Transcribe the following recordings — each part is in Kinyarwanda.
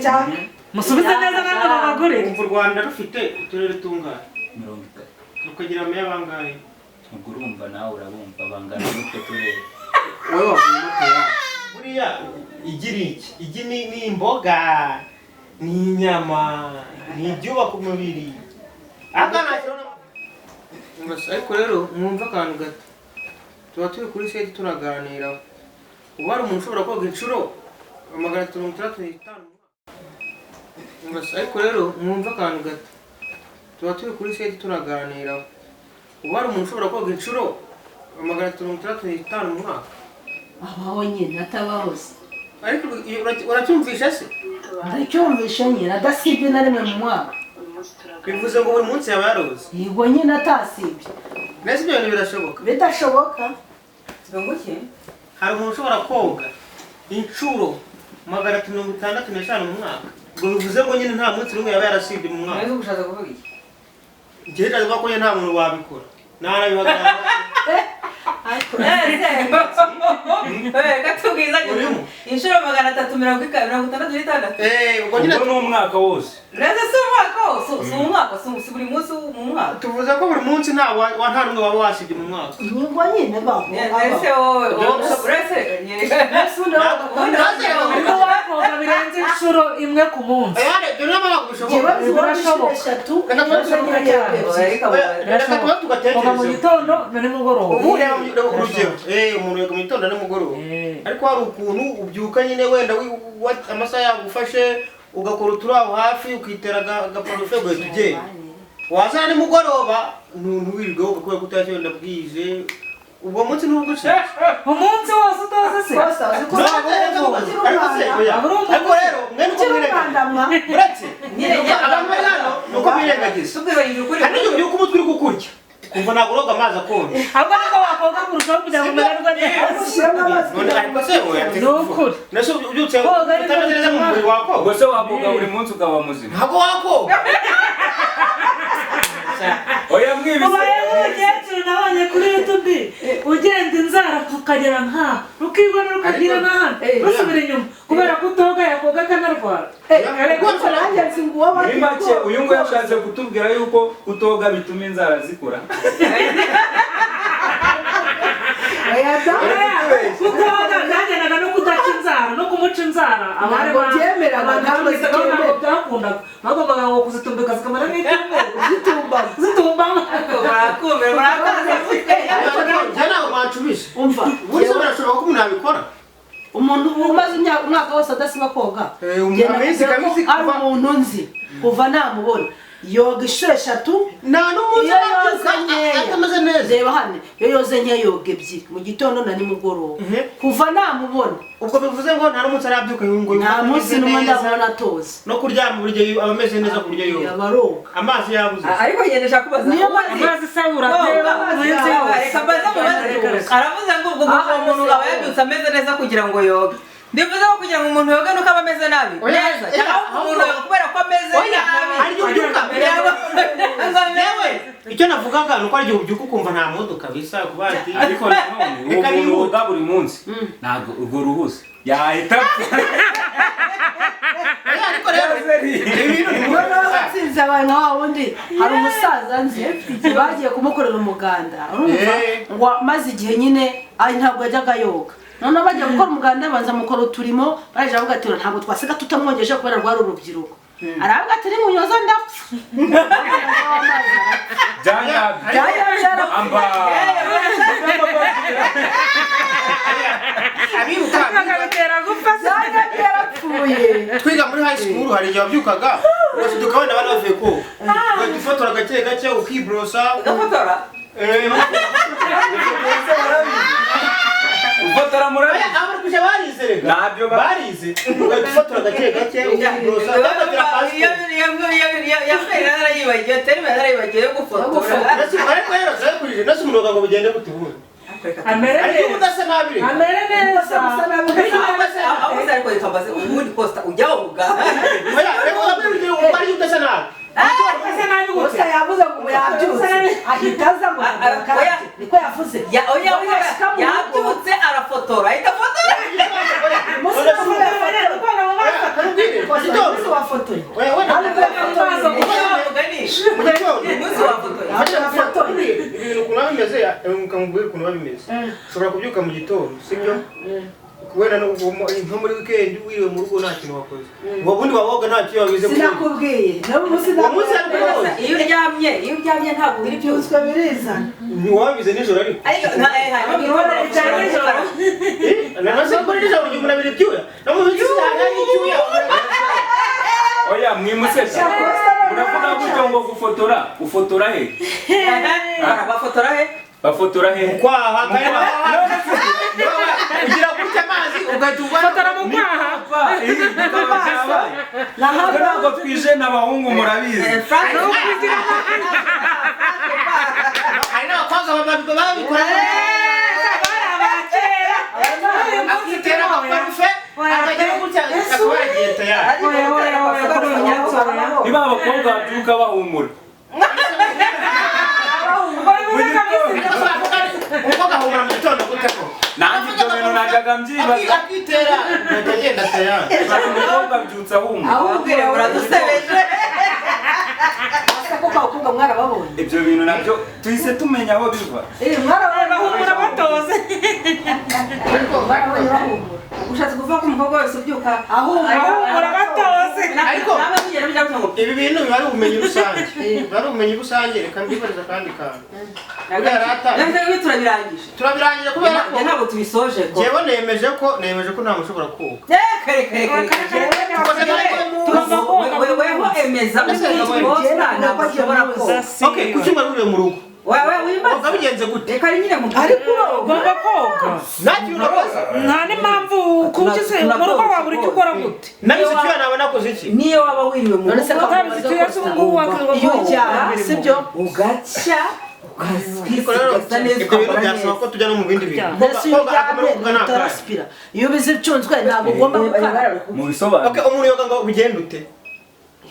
cyane musubize neza namwe babagore u Rwanda rufite uturere tungana 30 rukagira meya bangahe ubwo urumva nawe urabumva bangana n'utwo turere wowe wavuye mutera buriya igi ni imboga ni inyama ni ibyubaka umubiri ariko rero mwumva akantu gato tuba turi kuri seti turaganira ubu hari umuntu ushobora koga inshuro 365 ariko rero mwumva akantu gato tuba turi kuri seti turaganira ubu hari umuntu ushobora koga inshuro 365 mu mwaka abaho nyine atabahoze ariko uracyumvisha se ndacyumvisha nyine adasibye na rimwe mu mwaka bivuze ngo buri munsi yaba yaroze yego nyine atasibye mbese ibyo bintu birashoboka bidashoboka Ngoki? hari umuntu ushobora koga inshuro 365 mu mwaka ngo bivuze ngo nyine nta munsi n'umwe yaba yarasibye mu mwaka Nari gushaka kuvuga iki? igihe ndavuga ko nta muntu wabikora narabihagarara Gatubwiza inshuro 366 ubwo nyine ni umwaka wose Reze si umwaka wose si umwaka si buri munsi mu mwaka tuvuze ko buri munsi nta n'umwe waba wasibye mu mwaka yego nyine baho Ese wowe uretse wakoga birenze inshuro imwe ku munsi dore n'amaboko bishoboka birashoboka koga mu gitondo na nimugoroba ubu reba urugero umuntu yoga mu gitondo na nimugoroba ariko hari ukuntu ubyuka nyine wenda amasaha yagufashe ugakora uturaho hafi ukitera agaparufe ugahita ugenda wazana nimugoroba ntuwirirwe ugakora ko utashye wenda bwije ubwo munsi n'uguce umunsi wose utoze se ariko rero mwene uko mwirengagiza uretse abantu bari hano ni uko mwirengagiza hari n'igihe ubyuka umutwe uri kukurya kumva ntabwo uroga amazi akonje ahubwo niko wakoga kurushaho kugira ngo umererwe neza ariko se wowe ni ukuri nase ubyutse utameze neza mu mubiri wakoga ubwo se wakoga buri munsi ukaba muzima ntabwo wakoga oya mwibise ubaye nk'umukecuru nabonye kuri YouTube ugenda inzara ukagera nkaha ukibona ukagira n'ahandi rusubira inyuma kubera ko utoga yakoga akanarwara muri make uyu nguyu yashatse kutubwira yuko kutoga bituma inzara zikura kutoga byagendaga no kudaca inzara no kumuca inzara abari byakundaga bagombaga ngo kuzitumbika zikamara n'icyumweru zitumbamo umva birashoboka ko umuntu yabikora umuntu umaze umwaka wose adasiba koga ari umuntu nzi kuva namubona yoga inshuro 3 nta n'umuntu atameze neza reba hano iyo yoze nke yoga ebyiri mu gitondo na nimugoroba kuva namubona ubwo bivuze ngo nta n'umunsi arabyuka ngo nta munsi n'umwe ndabona atoze no kuryama buri gihe aba ameze neza ku buryo yoga abaroga amazi yabuze ariko ngendesha kubaza amazi sabura aravuze ngo ubwo umuntu aba yabyutse ameze neza kugira ngo yoge ndivuze ko kugira ngo umuntu yoge nuko aba ameze nabi neza cyangwa umuntu yoga kubera ko ameze nabi ariko ubyuka icyo navugaga nuko ari igihe ubyuka ukumva nta modoka bisa kuba ati ariko nanone uwo muntu woga buri munsi ntabwo urwo ruhuze yahita ariko rero batsinze abantu wundi hari umusaza nzi bagiye kumukorera umuganda urumva ngo maze igihe nyine ari ntabwo yajyaga yoga none bagiye gukora umuganda banza mukora uturimo baje bavuga ati ntabwo twasiga tutamwongeje kubera rwari urubyiruko aravuga ati munyoza ndapfa twiga muri high school hari igihe wabyukaga ugashiduka wenda bari bavuye koga ugahita ufotora gake gake ukibrosa ugafotora ufotora murabi abarukuje barize rega nabyo barize ugahita ufotora gake gake ukibrosa yarayibagiye terime yarayibagiye gufotora ariko rero turakurije nase umunoga ngo bigende gutubura amere udasa nabi neza aho ariko ikambaze ubundi posta ujya woga oya rero ubari udasa nabi gusa yavuze ngo yabyutse ahitaza ngo niko yavuze yabyutse arafotora ahita afotora Karubwire, Umunsi wafotoye. wewe Ntabwo yafotoye. Umunsi wafotoye. ibintu ukuntu bimeze ukamubwira ukuntu bimeze ushobora kubyuka mu gitondo sibyo kubera nko muri weekend wiriwe mu rugo nta kintu wakoze ngo bundi waboga nta kintu wabize Sinakubwiye. Nawe umunsi Iyo uryamye ntabwo biri byose. byuzwe birizana. ntiwabize nijoro ariko nanase kuri nijoro ugiye umuntu abiri byuya no mu minsi cyane y'icyuya oya mwimuseka uravuga gutyo ngo gufotora he bafotora he kwaha ugira gutya amazi ugahita fotora mu kwaha ntabwo twije n'abahungu murabizi hari n'abakobwa babikora akitera amaparufe akagera gutya akaba yagiye tayari niba abakobwa babyuka bahumura umukobwa ahumura mu gitondo gute ko nanjye ibyo bintu najyaga mbyibaza akitera agenda tayari hari umukobwa abyutsa ahumura ahubwo uradusebeje Koko abakobwa mwarababonye. ibyo bintu nabyo tuhise tumenya aho biva bahumura batoze Barabonye bahumura. ushatse kuvuga ko umukobwa wese ubyuka bahumura batoze Ariko- namwe mugera bijya ngo ibi bintu biba ari ubumenyi rusange biba ari ubumenyi rusange reka mbifuriza akandi kantu turabirangije turabirangije kubera ko ntabwo tubisoje ko njyewe nemeje ko nta mushobora koga wewe emeza ntabwo ushobora koga okay kucyumva ruriye mu rugo wewe wimbaza koga bigenze gute reka nyine mu Ariko uroga. ugomba koga nta kintu nakoze nta n'impamvu kugize mu rugo wabura icyo ukora gute nabise icyo naba nakoze iki niyo waba wiriwe mu None se rugo utabizi icyo yose ubu ngubu wakanga iyo uryamye sibyo? ugacya Ariko rero ukasiga neza ibyo bintu ukambara byasaba neza ko tujya no mu bindi bintu Mbese iyo koga akamaro uryamye ko koga nta kanya utaraspira. Iyo ubize icunzwe ntabwo ugomba gukaraba. mu bisobanuro okay umuntu yoga ngo bigende ute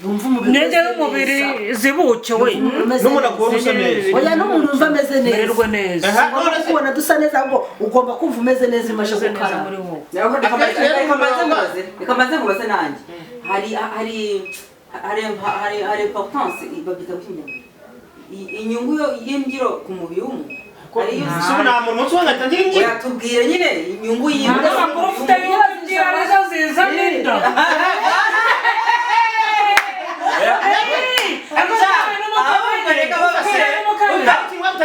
Yumva umubiri. mwenge n'umubiri zibuke we n'umuntu akubona usa neza Oya n'umuntu umva ameze neza. mererwe neza Ugomba kubona dusa neza ngo ugomba kumva umeze neza imaze gukaraba. muri wowe reka maze mubaze nanjye hari importance babyita gukinyamira inyungu y'imbyiro ku mubiri w'umuntu ubu nta muntu umunsi wose atangira imbyino yatubwire nyine inyungu y'imbyiro amakuru ufite yuko imbyiro arizo zizana inda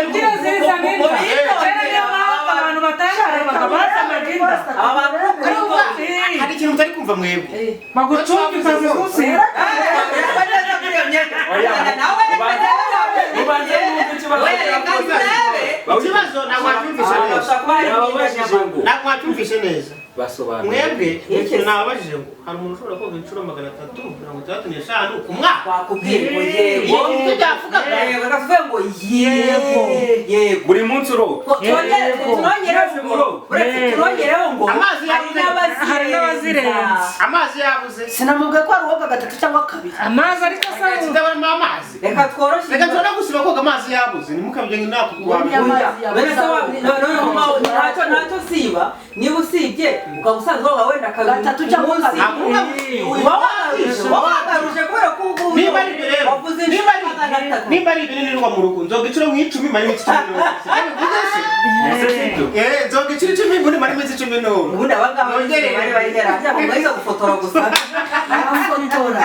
imbyiro zizana inda kera niyo mpamvu abantu batasharebaga bazanaga inda hari ikintu mutari kumva mwebwe bagucumbika zigusiga ikibazo ntabwo wacyumvise neza mwebwe ikintu nababajije ngo hari umuntu ushobora koga inshuro 365 ku mwaka wakubwira ngo yego ibyo byavugaga bakavuga ngo yego yego buri munsi uroga turongereho ngo hari n'abazirenza amazi yabuze Sinamubwiye ko ari uwoga 3 cyangwa 2. amazi ariko asa sidabamo amazi reka tworoshye reka tubona gusiba koga amazi yabuze ntimukabye ngo ntacyo siba niba usibye ukaba usanzwe woga wenda Gatatu cyangwa kabiri. uba wagaruje kubera ko ubu niba ari ibyo rero wavuze niba ari ibinini nirwa mu rugo nzoga inshuro nk'icumi mara iminsi 10 nzoga inshuro 10 mbuni mara iminsi 10 ubundi abangaba bari bagera cyangwa mwiza gufotora gusa Arafotora.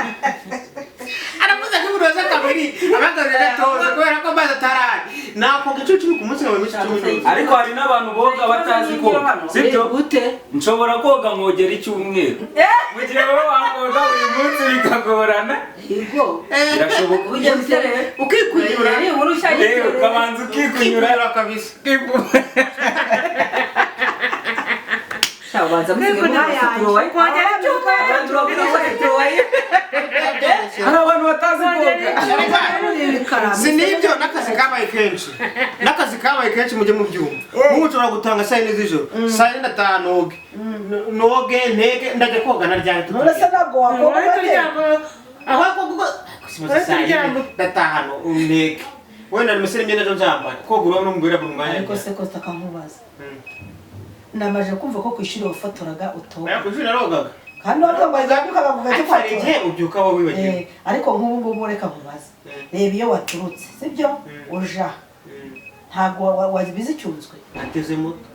aravuze ko buri wese kabiri abagarurira toza kubera ko amazi atarari nakoga inshuro 10 ku munsi nkaba iminsi 10 ariko hari n'abantu boga batazi koga sibyo Gute? nshobora koga nkogera icyumweru mu gihe wowe wakoga buri munsi bikagorana Yego. birashoboka ujya guserera ukikunyura ni inkuru rero ukabanza ukikunyura kabisa shabanza musige mu turoye kongera turoye hari abantu batazi koga si nibyo n'akazi kabaye kenshi mujye mubyumva nk'ubu ushobora gutanga saa 4 z'ijoro saa 4 ndataha noge ntege ndajya koga naryamye None se ntabwo wakoga ndataha ntege wenda nimesere imyenda ejo nzambara koga urabona n'umubwira buri mwanya Ariko se ko takankubaza. Namaje kumva ko kwishuri wafotoraga utoga. ku ishuri narogaga kandi wabyuka bavuga cyo hari igihe ubyuka wowe wibagiwe ariko nk'ubu ngubu reka nkubaze reba iyo waturutse sibyo uja ntabwo wabizi icyunzwe nateze moto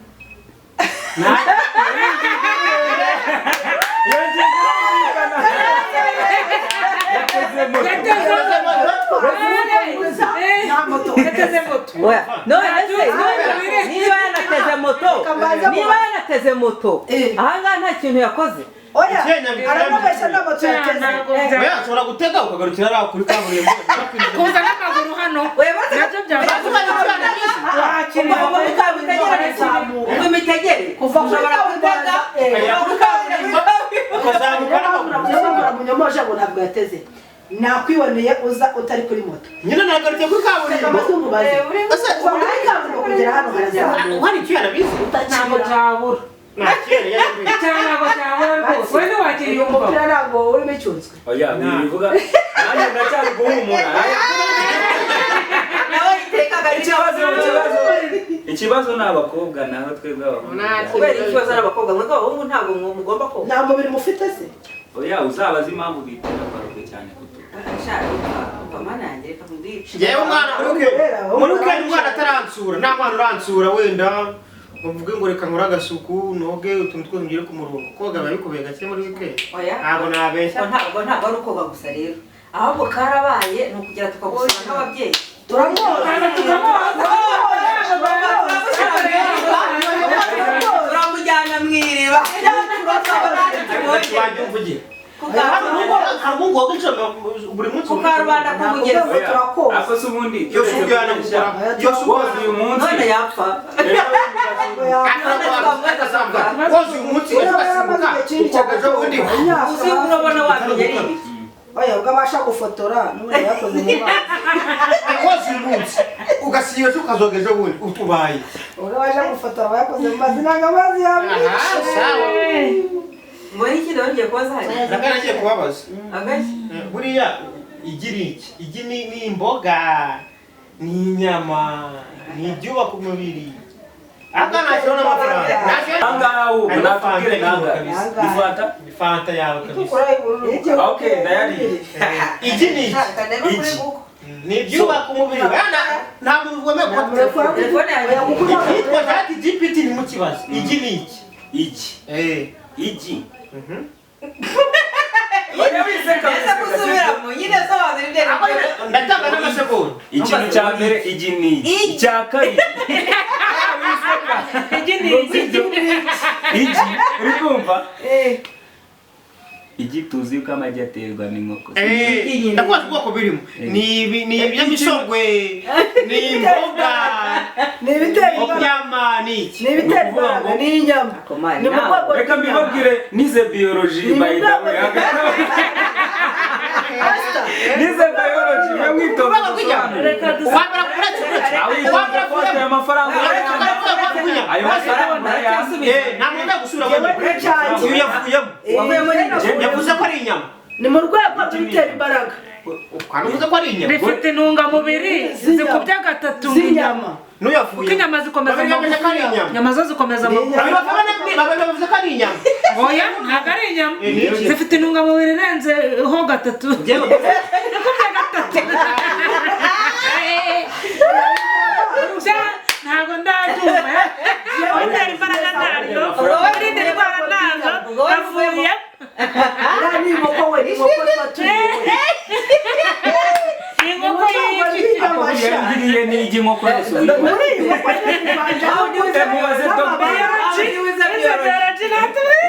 niba yanateze moto ahangaha nta kintu yakoze aramubeshya nta moto yateze ushobora gutega ukagarukira ari kuri kaburimbo kuza n'amaguru hano nabyo kuva kuri kaburimbo ukazamuka ukazamuka munyomoje ngo ntabwo yateze nakwiboneye uza utari kuri moto nyine nagarutse kuri kaburimbo kuva kuri kaburimbo kugera hano harazamuka hari icyo yarabizi ntabwo cyabura ntabwo cyabura rwose wowe ntiwakiriye umupira ntabwo urimo icyunzwe oya bivuga nanjye ndacyari guhumura ikibazo ni abakobwa naho twebwe abahungu kubera ikibazo ari abakobwa mwebwe abahungu ntabwo mugomba koga nta mubiri mufite se oya uzabaza impamvu bitera parokwe cyane kutuba yewe umwana muri weekend umwana ataransura nta mwana uransura wenda uvuge ngo reka nkore agasuku noge utuntu twose ngire ku murongo koga biba bikubeye gake muri weekend ntabwo nabeshya ntabwo ari ukoga gusa rero ahubwo karabaye ni ukugira tukagusura nk'ababyeyi turamujyana mu iriba buri munsi ukarubanda kumugeza akoze ubundi uyu munsi none yapfa uyu munsi ukogeje ubundi uzi urabona wamenye ari ibiki oya ubwabasha gufotora n'umuntu yakoze mu mazi koze uyu munsi ugasiga cyo ukazogeje ubundi utubaye ubwabasha gufotora bayakoze mu mazi ntabwo amazi yamwishe ngo n'iki nongeye kubaza hari nakana ngiye kubabaza agashyi buriya igira iki igi ni imboga ni inyama ni ibyubaka umubiri akana cyona amafaranga ahangaha ubu natubwire nanga ni fanta yawe kabisa okay ndayariye igi ni iki ni ibyubaka umubiri nta muntu ugomba kuba telefone yanjye yitwa chat GPT ni mu kibazo igi ni iki igi ndatanga n'amasegonda ikintu cya mbere igi ni icya kabiri igi uri kumva igi tuzi ko amagi aterwa n'inkoko ndakubaza ubwoko birimo ni ibinyamisogwe ni imboga ni ibitera inyama ni iki ni ibitera imbaraga ni inyama ni mu bwoko reka mbibabwire nize biology by the way nize biology mwe mwitoza wabara kuretse ayo mafaranga ayo mafaranga nta muntu gusura mu yavuyemo yavuze ko ari inyama ni mu rwego rw'ibitera imbaraga kandi uvuze ko ari inyama rifite intungamubiri zikubye gatatu z'inyama n'uyavuye kuko inyama zikomeza amagufa inyama zo zikomeza amagufa bavuze ko ari inyama oya ntabwo ari inyama zifite intungamubiri irenzeho gatatu ikubye gatatu ntabwo ndabyumva ibitera imbaraga ntabyo irinde indwara ntabwo avuye ni inkoko we ni inkoko twatuye inkoko yangiriye n'igi nkoko yose muri iyi nkoko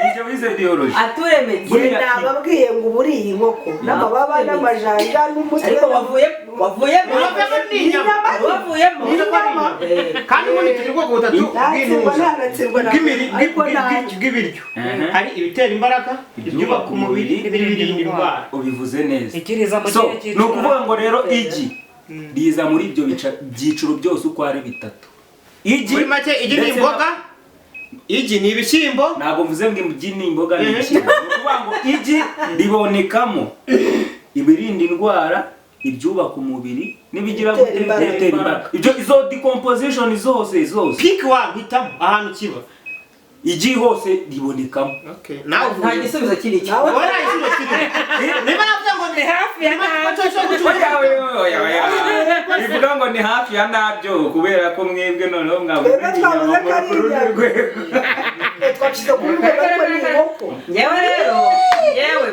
ibyo wize biology aturemetse nababwiye ngo ubu uriye inkoko n'amababa n'amajanja n'umutwe ariko wavuyemo kandi ubundi turi ubwoko butatu bw'ibiryo hari ibitera imbaraga ibyubaka umubiri n'ibirinda indwara ubivuze neza ikiriza mu so gihe ni ukuvuga ngo rero igi riza muri ibyo byiciro byose uko ari bitatu igi muri make igi ni imboga igi ni ibishyimbo ntabwo mvuze ngo igi ni imboga ni ibishyimbo ni ukuvuga ngo igi ribonekamo ibirinda indwara ibyubaka umubiri n'ibigira gutera imbaraga ibyo izo decomposition zose pick one hitamo ahantu kiba igi hose ribonekamo. Okay. Nawe nta gisubizo kiri cyo wora igisubizo kiri. Niba navuze ngo ni hafi ya bivuga ngo ni hafi ya nabyo kubera ko mwebwe noneho mwabuze twashyize ku rwego rw'inkoko. yewe rero yewe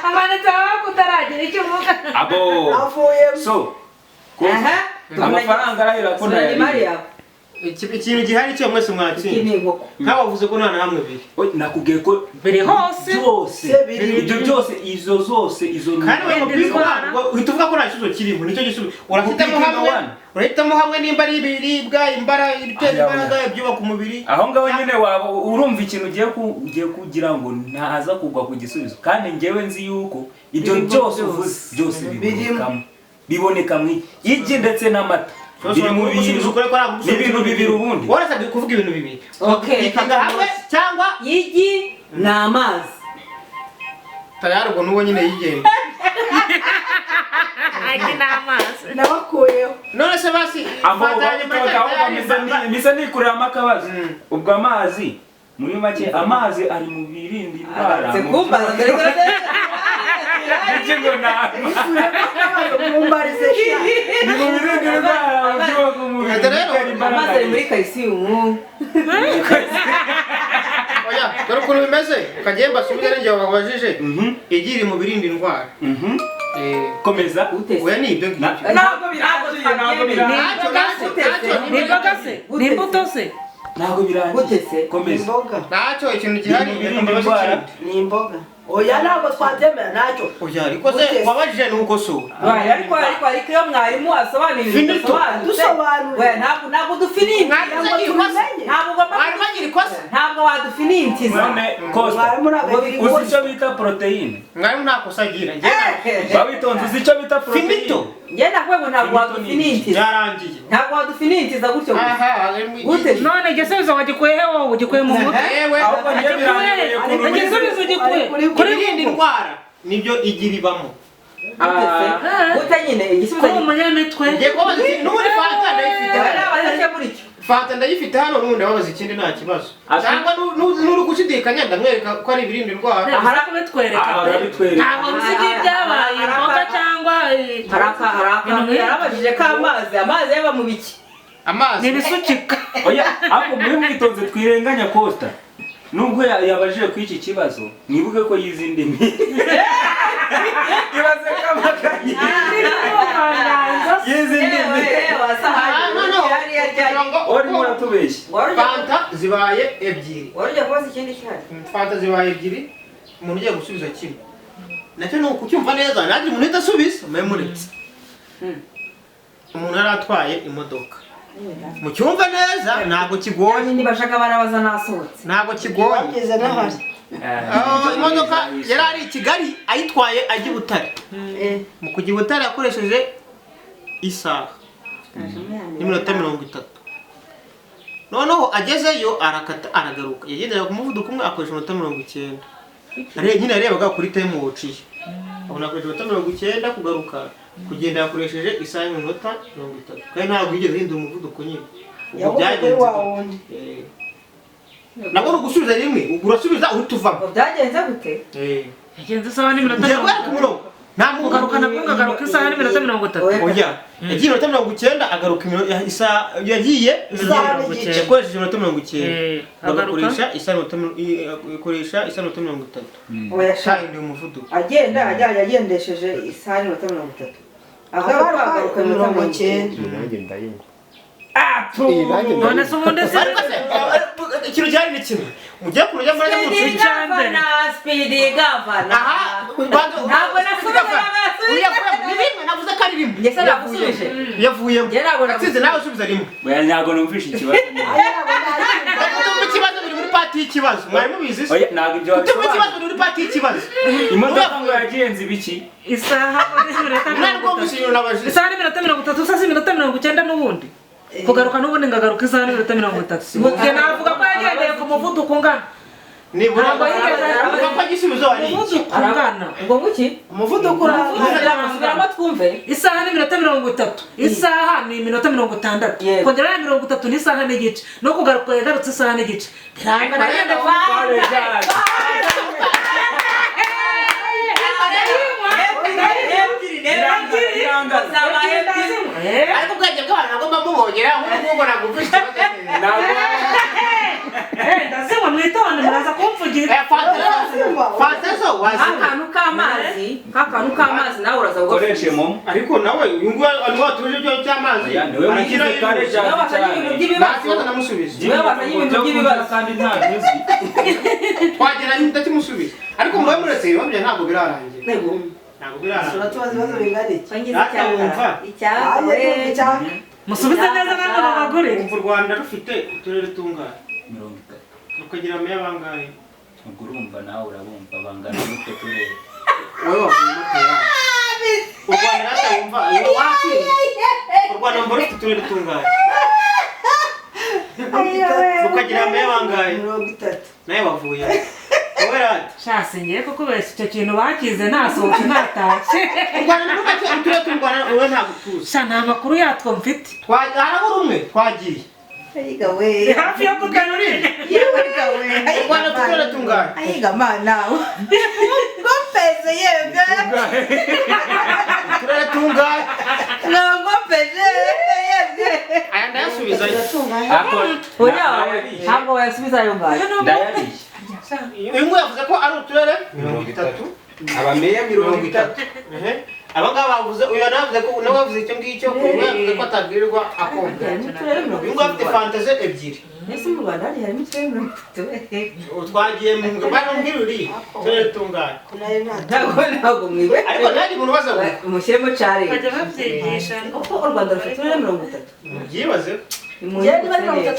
amanitse aho kutaragira icyo uvuga abo so amafaranga arahera ko ni Maria ikintu gihari cyo mwese mwatsinze. Nkabavuze ko nta hamwe biri. nakubwiye ko biri hose ibyo byose izo zose izo kandi we uhita uvuga ko nta kibazo kirimo nicyo gisubizo. Urahitamo hamwe nimba ari ibiribwa ibitera imbaraga ibyubaka umubiri. aho ngaho nyine waba urumva ikintu ugiye kugira ngo ntaza kugwa ku gisubizo kandi njyewe nzi yuko ibyo byose uvuze byose biboneka mu igi ndetse n'amata. Biri mu bintu bibiri ubundi. Warasabye kuvuga ibintu bibiri. okay hamwe cyangwa igi ni amazi tayari ubwo nuwo nyine yigenda. agi n'amazi nabakuyeho None se basi fatanye misa nikuramo akabazo. Ubwo amazi muri make amazi ari mu birinda indwara. sekumbaza Ikingo na mumbarize ni mu birinda indwara byubaka umubiri. amazi ari muri calcium oya dore ukuntu bimeze ukagiye mbasubize n'ingihe wabajije igiri mu birinda indwara. Komeza oya ni ibyo ngibyo. ntabwo birangiye ni imbuto se ntabwo birangiye. Komeza Ntacyo ikintu gihari ni imboga. Oya ntabwo twabyemera ntacyo. oya ariko se wabajije nuko so. ariko iyo mwarimu asobanurira dusobanure ntabwo dufininti ntabwo wadufinintiza uzi icyo bita poroteyine. Mwarimu nta kosa agira. Bawitonze uzi icyo bita poroteyine. njye nakubwo ntabwo wadufinintiza Byarangiye. ntabwo wadufinintiza gutyo gute none igisubizo wagikuye wowe ugikuye mu mutwe yewe ahubwo njye birangiye kuntu igisubizo ugikuye kuri bindi ndwara nibyo igira ibamo. gute nyine igisubizo ko umunyamitwe Ngiye kubaza n'ubundi fanta ndayifite. abanyashya muri cyo Fanta ndayifite hano n'ubundi wabaza ikindi nta kibazo. Cyangwa n'uri gushidikanya ndamwereka ko ari ibirinda indwara. hari kubitwereka ntabwo nzi ibyabaye imboga cyangwa hari yarabajije ko amazi yaba mu biki Amazi ni ibisukika oya ahubwo muri mwitonze twirenganya Costa nubwo yabajije ku iki kibazo mwibuke ko yize indimi. Kibaze kamakaye yize indimi. ori muratubeshya. Fanta zibaye ebyiri. warujya kubaza ikindi cyane Fanta zibaye ebyiri umuntu ugiye gusubiza kimwe. Nacyo ni ukucyumva neza nanjye umuntu uhita asubiza memuretse. Umuntu yari atwaye imodoka. Mucyumva neza ntabwo kigoye. nibashaka barabaza nasohotse Ntabwo kigoye. wageze n'ahari. Imodoka yari ari i Kigali ayitwaye ajya i Butare. Mu kujya i Butare yakoresheje isaha n'iminota 30. Noneho agezeyo arakata aragaruka. Yagendera ku muvuduko umwe akoresha iminota 90. Nyine yarebaga kuri time watch. Abona akoresha iminota 90 kugaruka. Kugenda yakoresheje isaha y'iminota 30. Kandi ntabwo yigeze hindura umuvuduko nyine. Byagenze wundi. Nabwo gusubiza rimwe urasubiza utuvamo. byagenze gute yagenze isaha n'iminota nta kugaruka nabwo ngagaruka isaha n'iminota 30 oya yagiye iminota 90 agaruka isaha yagiye yakoresheje iminota 90 agakoresha isaha ikoresha isaha 30 oya shahindi umuvuduko agendesheje isaha n'iminota 30 agaruka iminota 90 none se ubundi se ikintu cyari ni kimwe mugiye kurujya muri Speedy Governor. Ntabwo nasubira navuze ko ari rimwe ngese nagusubije yavuyemo ntabwo natsinze nawe usubiza rimwe ntabwo numvishe ikibazo. ikibazo biri muri pati y'ikibazo mwari mubizi se ntabwo ibyo wabisobanura ikibazo biri muri pati y'ikibazo imodoka ngo yagenze ibiki isaha n'iminota ntabwo gusinyura nabajije isaha n'iminota 30 usa iminota 90 n'ubundi kugaruka n'ubundi ngagaruka isaha n'iminota 30 navuga ko yagendeye ku muvuduko ungana nibura ko igisubizo ari umuvuduko ungana ngo nguki umuvuduko urasubiramo twumve wumve isaha ni minota 30 isaha ni minota 60 kongera 30 ni isaha n'igice no kugaruka yagarutse isaha n'igice birangana yenda ariko bwaje bw'abantu agomba mubongera nk'uko nagufite ndasema mwitonde muraza kumvugira Fantaso akantu k'amazi nawe uraza ukoreshe momo ariko nawe uyu nguyu ari watuje cyo cy'amazi niwe mugize kare cyane namusubiza niwe bazanye ibintu by'ibibazo kandi nta bizi twagera ndakimusubiza ariko mwe muretse bamye ntabwo birarangira ntabwo birarangira Suratubaza ibibazo bingana iki? icyaka musubize neza namwe babagore umva u Rwanda rufite uturere tungana 30 rukagira meya bangahe ubwo urumva nawe urabumva bangana n'utwo turere wowe wavuye mutera u Rwanda ratawumva uwo waki u Rwanda mbona rufite uturere tungana rukagira meya bangahe 30. nawe wavuye wowe rati shase ngiye kukubesha icyo kintu bakize nasohoke natashye u Rwanda rufite uturere tungana wowe ntabwo tuzi sha nta makuru yatwo mfite harabura umwe twagiye Ayiga we. hafi yo kuganurira Yewe gawe. u Rwanda uturere tungana Ayiga mana. Ngopeze yebwe. uturere tungana Ngopeze yebwe. aya ndayasubiza ntabwo wayasubiza ayo ngayo ndayariye imwe yavuze ko ari uturere 30 abameya 30 aba ngaba bavuze uyu navuze ko nawe yavuze icyo ngicyo uyu yavuze ko atabwirirwa akombe uyu ngo afite fantasie ebyiri ese mu Rwanda harimo uturere 30 twagiye mu ngabano ngiruri turere tungana ntabwo mwibe ariko nandi muntu baza umushyiremo cyari bajya babyigisha uko u Rwanda rufite uturere 30 mubyibaze Yari bari 37.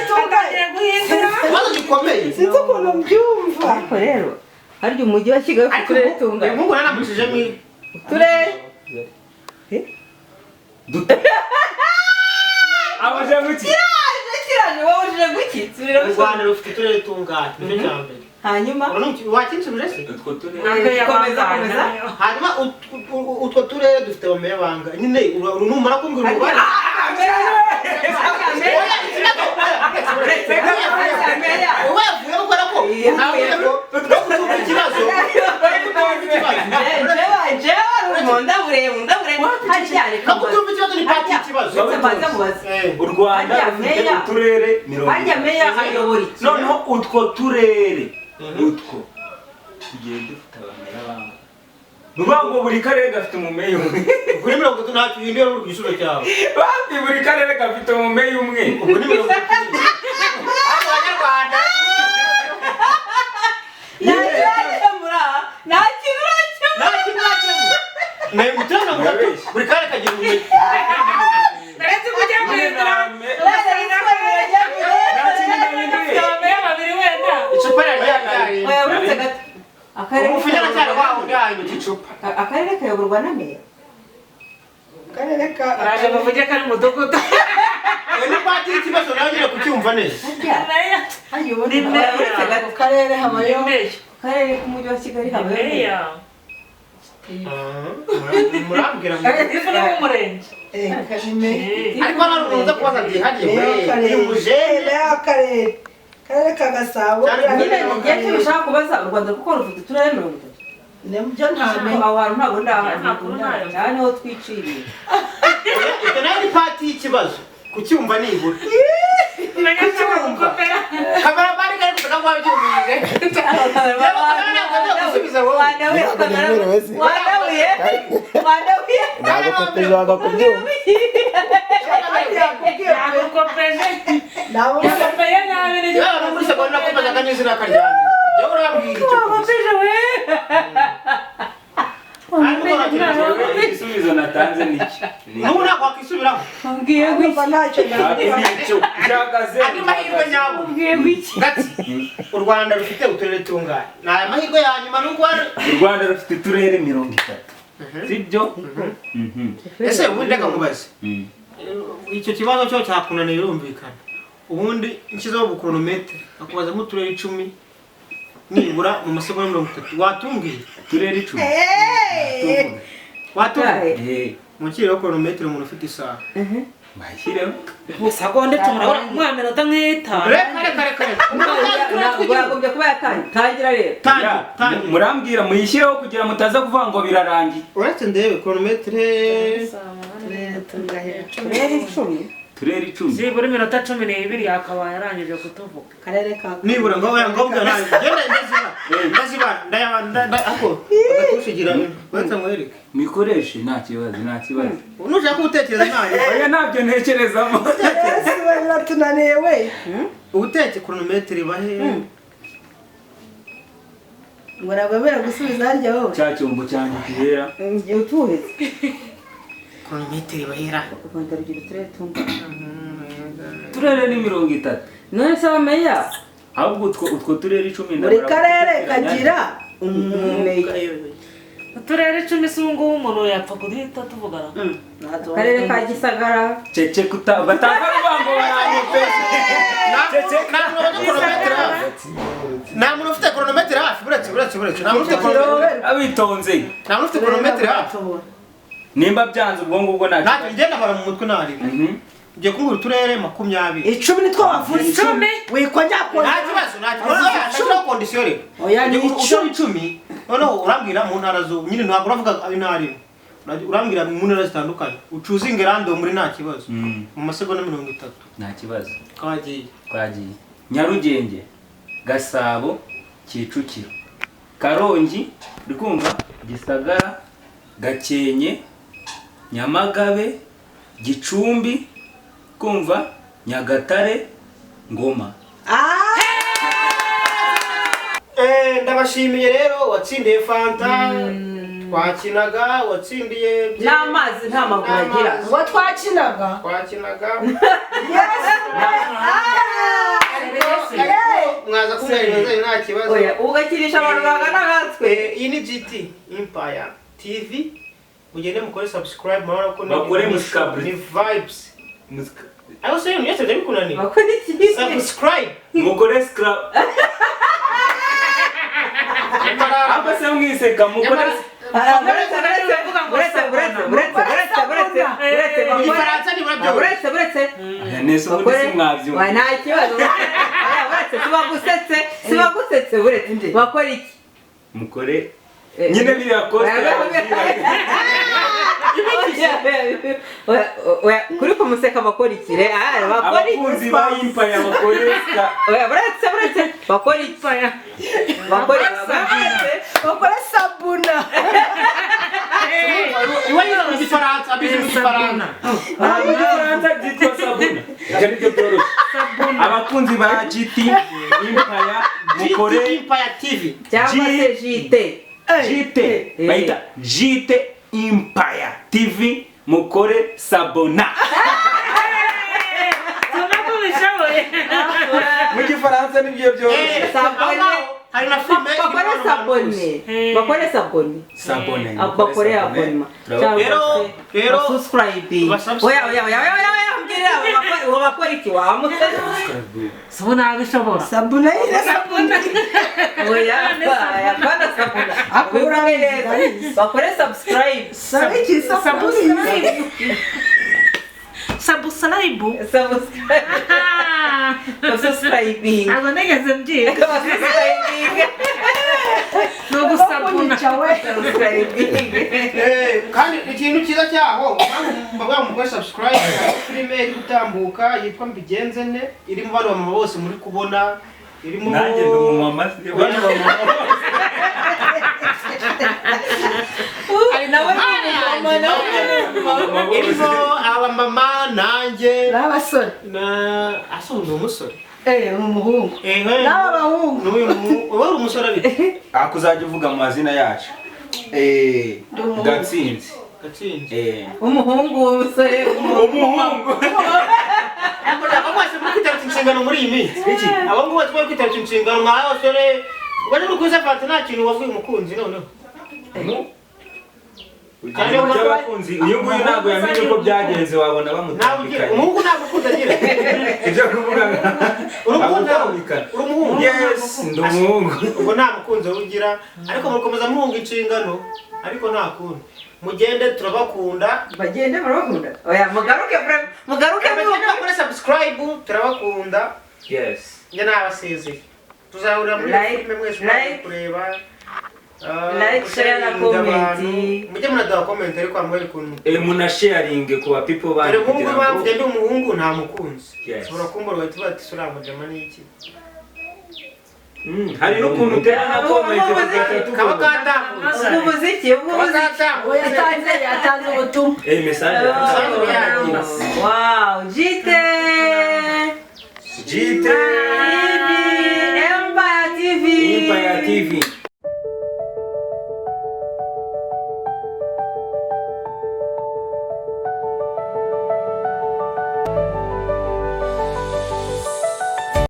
tutangiye guhindura ikibazo gikomeye Sinzi ukuntu mbyumva. ariko rero harya umujyi wa Kigali ufite uturere tungana uyu mungu nanamucishemo uturere abaje guki kiraje wowe uje guki turira u Rwanda rufite uturere tungana nicyo cya mbere hanyuma wakinsubije se utwo turere komeza hanyuma utwo turere dufite abameya banga nyine numara kumbwira umubare wowe yavuye gukora ko ntabwo no kutumva ikibazo no kutumva ikibazo ni pati y'ikibazo u Rwanda rufite uturere 30 noneho utwo turere utwo tugiye dufite abameya banga nuba ngo buri karere gafite umumeya umwe kuri 30 ntacyo uhindura mu gisubizo cyawe bandi buri karere gafite umumeya umwe ubwo ni 30 abanyarwanda nayo mutana buri karere kagira umumeya ndetse kujya guhindura babiri wenda icupa ryaryari umufinyana cyane waho ndahaye mu gicupa akarere kayoborwa na meya Karere ka. araje bavuge ko ari umudugudu ni pati y'ikibazo nawe nyine kucyumva neza Ayo Ni meya. mu karere habayo. akarere k'umujyi wa Kigali habayo meya murambwira ngo ifu no mu murenge Kajime. ariko hano uza kubaza byihariye uyu mujene Karere ka Gasabo. nyine ngiye tubishaka kubaza u Rwanda kuko rufite uturere 30 Nebyo ntamenye. aho hantu ntabwo Ntabwo ndahazi. cyane aho twiciriye icyo nayo ni pati y'ikibazo kucyumva nibura menya ko gukopera kamera bari kari kuvuga ngo wabyumvise nagukopeza wagakubyumva yagukopeje Nabo yakopeye nabi ni yaba muri segonda nakubazaga n'izina karyana jya urambwira icyo wakopeje we igisubizo natanze niki n'ubu ntabwo wakwisubiraho mbwiye Numva ntacyo nicyo byagaze andi mahirwe nyabo mbwiye gwiki ngati u Rwanda rufite uturere tungana ni aya mahirwe ya nyuma n'ubwo u Rwanda rufite uturere 30 sibyo ese ubundi reka nkubaze icyo kibazo cyo cyakunaniye yumvikana ubundi nshyizeho ubukronometre akubazamo uturere 10 nibura mu masegonda 30 watumbwiye turere 10 watumbwiye mukiriho chronometer umuntu ufite isaha bashireho segonda tumara umwana minota nk'itanu kare ntabwo yagombye kuba yatangira rero tangi murambwira muyishyireho kugira mutaza kuvuga ngo birarangiye uretse ndebe chronometer turere 10 zibura iminota 12 yakaba yarangije kutuvuga karere ka nibura ngo ngombwa nawe genda ndaziba ako agatushigira batsa mwereke mikoreshe nta kibazo nushaka gutekereza nawe oya ntabyo ntekerezamo biratunaniye we ubuteke chronometer bahe ngo nagomera gusubiza harya wowe cya cyombo cyane kibera ngiye utuheze chronometer bahera Rwanda rugira turere tumva turere ni 30 none se bamenye ahubwo utwo turere 10 buri karere kagira umumeya uturere 10 sungu umuntu yapfa guhita tuvugana akarere ka Gisagara cece bataza kubango baranyopeshe cece nta muntu ufite chronometer hafi buretse nta muntu ufite chronometer abitonze nta muntu ufite chronometer hafi nimba byanze ubwo ngubwo ntacyo ngenda bara mu mutwe nari ngiye kungura uturere 20 10 nitwo wavuze 10 wiko nyakora nta kibazo nta condition rero oya ni 10 noneho urambwira mu ntara zo nyine ntabwo uravuga intari urambwira mu ntara zitandukanye ucuzinge rando muri nta kibazo mu masegonda 30 nta kibazo kwagiye Nyarugenge Gasabo Kicukiro Karongi rikumva Gisagara Gakenke Nyamagabe Gicumbi kumva Nyagatare Ngoma ndabashimiye rero watsindiye fanta twakinaga watsindiye n'amazi nta maguru agira ngo twakinaga mwaza kumwereza nta kibazo oya ugakirisha abantu bagana natwe iyi ni GT Empire TV mugende mukore subscribe mabara ko bakore ni vibes aho se yose yose ndabikunani bakora iki subscribe mukore scrap aba se mwiseka mukore buretse nese ubundi simwabyo nta kibazo sibagusetse buretse bakora iki mukore nyine biriya koste kuri kumuseka bakora iki abakunzi ba Empire bakoresha buretse bakora iki bakora sabuna iwanyu mu Gifaransa abizi mu Gifaransa mu Gifaransa byitwa sabuna cyane byo byoroshye abakunzi ba GT Empire mukore Empire TV cyangwa se JT bayita GT Empire TV mukore sabona mu Gifaransa nibyo byoroshye hari na filme bakore sabone bakore abonema rero subscribe oya mbwira bakora iki wamutse sabuna abishobora sabuna oya yakana sabuna akura neza bakore subscribe subscribing abo negeze mbyiga no gusabuna kandi ikintu cyiza cyaho mbabwa mukore subscribe filime iri gutambuka yitwa Mbigenze ne iri mu bana bose muri kubona irimo nanjye ndo mu mama ari nawe irimo abamama nanjye n'abasore asundi umusore umuhungu n'abahungu wowe umusore ari akuzajya uvuga mu mazina yacu Gatsinzi umuhungu w'umusore umuhungu abose muri kwitabira inshingano muri iyi minsi abo ngo bari kwitabira inshingano mwa abasore bari muri kuza fanta nta kintu wavuye umukunzi noneho ujyanye mu by'abakunzi uyu nguyu ntabwo yamenye uko byagenze wabona bamutandukanye umuhungu ntabwo ukunda agira ibyo kuvuga umuhungu yes ndi umuhungu ubwo nta mukunzi ugira ariko mukomeza muhunga inshingano ariko nta kundi mugende turabakunda bagende barabakunda oya mugaruke mugende kuri subscribe turabakunda yes njye nabasezeye tuzahurira muri filime mwese kureba like share na comment mujye munaduha comment ariko amwere kuntu muna sharing ku ba people bandi kugira ngo mvuge ndi umuhungu nta mukunzi Yes. ushobora kumbora ugahita bati suramujama n'iki hari n'ukuntu utera na comment kaba katambutse umuziki yatanze ubutumwa message wow jite Empire TV